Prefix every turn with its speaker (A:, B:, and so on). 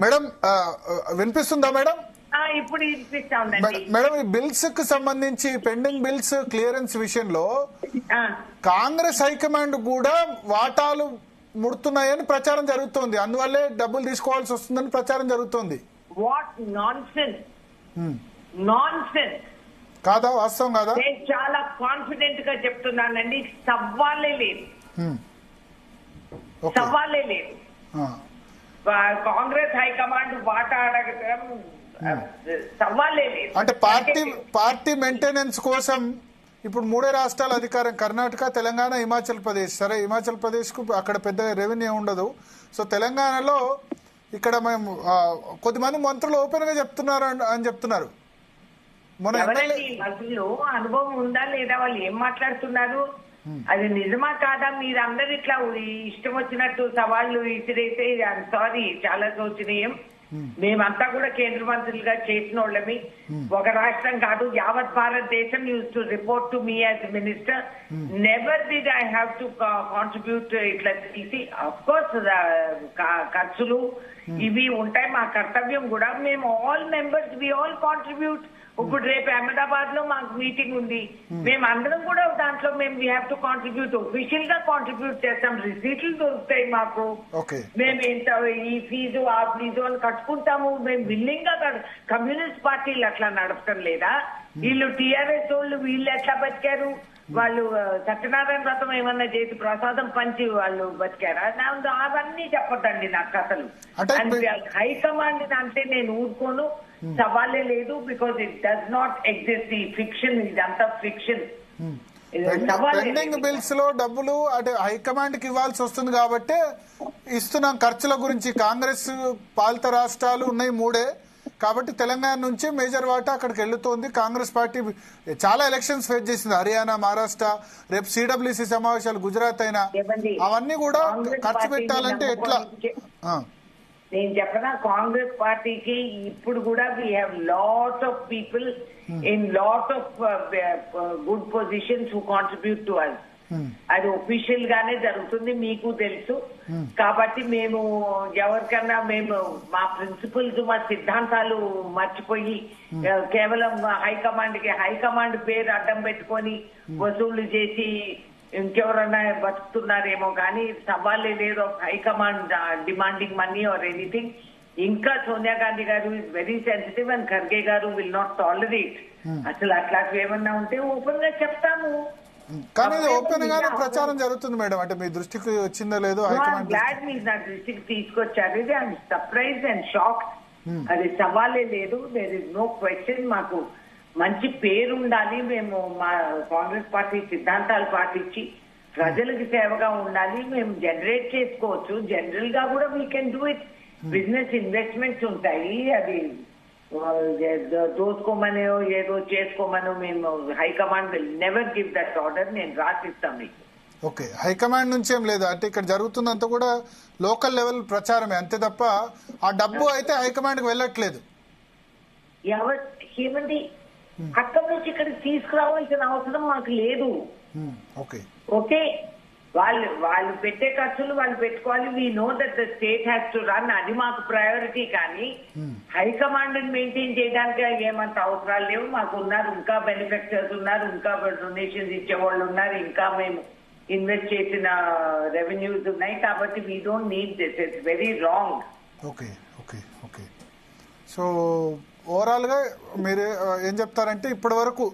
A: Madam వినిపిస్తుందా madam?
B: ఇప్పుడు వినిపిస్తా ఉందండి.
A: మేడం, ఈ బిల్స్ కు సంబంధించి పెండింగ్ బిల్స్ క్లియరెన్స్ విషయంలో కాంగ్రెస్ హైకమాండ్ కూడా వాటాలు ముడుతున్నాయని ప్రచారం జరుగుతోంది, అందువల్లే డబ్బులు తీసుకోవాల్సి వస్తుందని ప్రచారం జరుగుతోంది.
B: What nonsense! నాన్సెన్స్
A: కాదా? వాస్తవం కాదా?
B: నేను చాలా కాన్ఫిడెంట్ గా చెప్తున్నానండి, సవాలే లేదు. సవాలే లేదు. కాంగ్రెస్ హైకమాండ్ వాటా అడగడం సవాలే లేదు.
A: అంటే పార్టీ మెయింటెనెన్స్ కోసం ఇప్పుడు మూడే రాష్ట్రాల అధికారం, కర్ణాటక, తెలంగాణ, హిమాచల్ ప్రదేశ్. సరే, హిమాచల్ ప్రదేశ్ కు అక్కడ పెద్ద రెవెన్యూ ఉండదు. సో తెలంగాణలో ఇక్కడ మేము కొద్దిమంది మంత్రులు ఓపెన్ గా చెప్తున్నారు అని చెప్తున్నారు.
B: మంత్రులు అనుభవం ఉందా లేదా, వాళ్ళు ఏం మాట్లాడుతున్నారు, అది నిజమా కాదా? మీరందరూ ఇట్లా ఇష్టం వచ్చినట్టు సవాళ్లు విసిరేసే, సారీ, చాలా శోచనీయం. మేమంతా కూడా కేంద్ర మంత్రులుగా చేసిన వాళ్ళమి. ఒక రాష్ట్రం కాదు, యావత్ భారతదేశం use to report to me as minister. Never did I have to contribute ఇట్లా తీసి. అఫ్ కోర్స్ ఖర్చులు ఇవి ఉంటాయి, మా కర్తవ్యం కూడా. మేము all members we all contribute. ఇప్పుడు రేపు అహ్మదాబాద్ లో మాకు మీటింగ్ ఉంది, మేము అందరం కూడా దాంట్లో మేము we have to contribute. Official గా కాంట్రిబ్యూట్ చేస్తాం, రిసీట్లు దొరుకుతాయి మాకు. మేము ఇంత ఈ ఫీజు ఆ ఫీజు అని కట్టుకుంటాము. మేము విల్లింగ్ గా కమ్యూనిస్ట్ పార్టీలు అట్లా నడపటం లేదా? వీళ్ళు టీఆర్ఎస్ వాళ్ళు వీళ్ళు ఎట్లా బతికారు? వాళ్ళు సత్యనారాయణ వ్రతం ఏమన్నా చేసి ప్రసాదం పంచి వాళ్ళు బతికారా? అవన్నీ చెప్పొద్దండి నాకు కథలు. హైకమాండ్ అంటే నేను ఊరుకోను, సవాలే లేదు. Because it does not exist. ఈ ఫిక్షన్, ఇదంతా ఫిక్షన్.
A: పెండింగ్ బిల్స్ లో డబ్బులు అంటే హైకమాండ్ కి ఇవ్వాల్సి వస్తుంది కాబట్టి ఇస్తున్నాం. ఖర్చుల గురించి కాంగ్రెస్ పాలిత రాష్ట్రాలు ఉన్నాయి మూడే, కాబట్టి తెలంగాణ నుంచి మేజర్ వాటా అక్కడికి వెళ్తుంది. కాంగ్రెస్ పార్టీ చాలా ఎలక్షన్స్ ఫేస్ చేసింది, హర్యానా, మహారాష్ట్ర, రేపు సిడబ్ల్యూసి సమావేశాలు గుజరాత్ అయినా, అవన్నీ కూడా ఖర్చు పెట్టాలంటే ఎట్లా?
B: నేను చెప్పనా, కాంగ్రెస్ పార్టీకి ఇప్పుడు కూడా we have lot of people in lot of good positions who contribute to us. అది ఒఫీషియల్ గానే జరుగుతుంది, మీకు తెలుసు. కాబట్టి మేము ఎవరికన్నా మేము మా ప్రిన్సిపల్స్, మా సిద్ధాంతాలు మర్చిపోయి కేవలం హైకమాండ్ పేరు అడ్డం పెట్టుకొని వసూళ్లు చేసి ఇంకెవరన్నా బతుకుతున్నారేమో కానీ సవాలే లేదు high command demanding money or anything. ఇంకా సోనియా గాంధీ గారు is very sensitive and Kharge గారు విల్ నాట్ టాలరేట్. అసలు అట్లాంటివి ఏమన్నా ఉంటే ఓపెన్ గా చెప్తాము.
A: కానీ ఓపెన్ గానే ప్రచారం జరుగుతుంది మేడం, అంటే మీ దృష్టికి వచ్చిందో లేదో?
B: గ్లాడ్ మీరు నా దృష్టికి తీసుకొచ్చారు. ఇది ఐఎమ్ సర్ప్రైజ్ అండ్ షాక్. అది సవాలే లేదు, దేర్ ఇస్ నో క్వశ్చన్. మాకు మంచి పేరు ఉండాలి, మేము మా కాంగ్రెస్ పార్టీ సిద్ధాంతాలు పాటించి ప్రజలకు సేవగా ఉండాలి. మేము జనరేట్ చేసుకోవచ్చు, జనరల్ గా కూడా we can do it. Business investments ఉంటాయి, అది దోసుకోమని ఏదో చేసుకోమని మేము high command will never give that order. నేను రాసిస్తాను మీకు.
A: ఓకే, హైకమాండ్ నుంచి ఏం లేదు అంటే ఇక్కడ జరుగుతున్నంత కూడా లోకల్ లెవెల్ ప్రచారమే అంతే తప్ప ఆ డబ్బు అయితే హైకమాండ్ కి వెళ్ళట్లేదు.
B: ఏమండి, అక్కడి నుంచి ఇక్కడ తీసుకురావాల్సిన అవసరం మాకు లేదు. ఓకే, వాళ్ళు పెట్టే ఖర్చులు వాళ్ళు పెట్టుకోవాలి. We know that the state has to run, అది మాకు ప్రయారిటీ. కానీ హైకమాండ్ మెయింటైన్ చేయడానికి ఏమంత అవసరాలు లేవు. మాకు ఉన్నారు, ఇంకా బెనిఫిషియర్స్ ఉన్నారు, ఇంకా డొనేషన్స్ ఇచ్చేవాళ్ళు ఉన్నారు, ఇంకా మేము ఇన్వెస్ట్ చేసిన రెవెన్యూస్ ఉన్నాయి. కాబట్టి we don't need this. It's very wrong.
A: Okay okay okay so overall గా మీరు ఏం చెప్తారంటే ఇప్పటి వరకు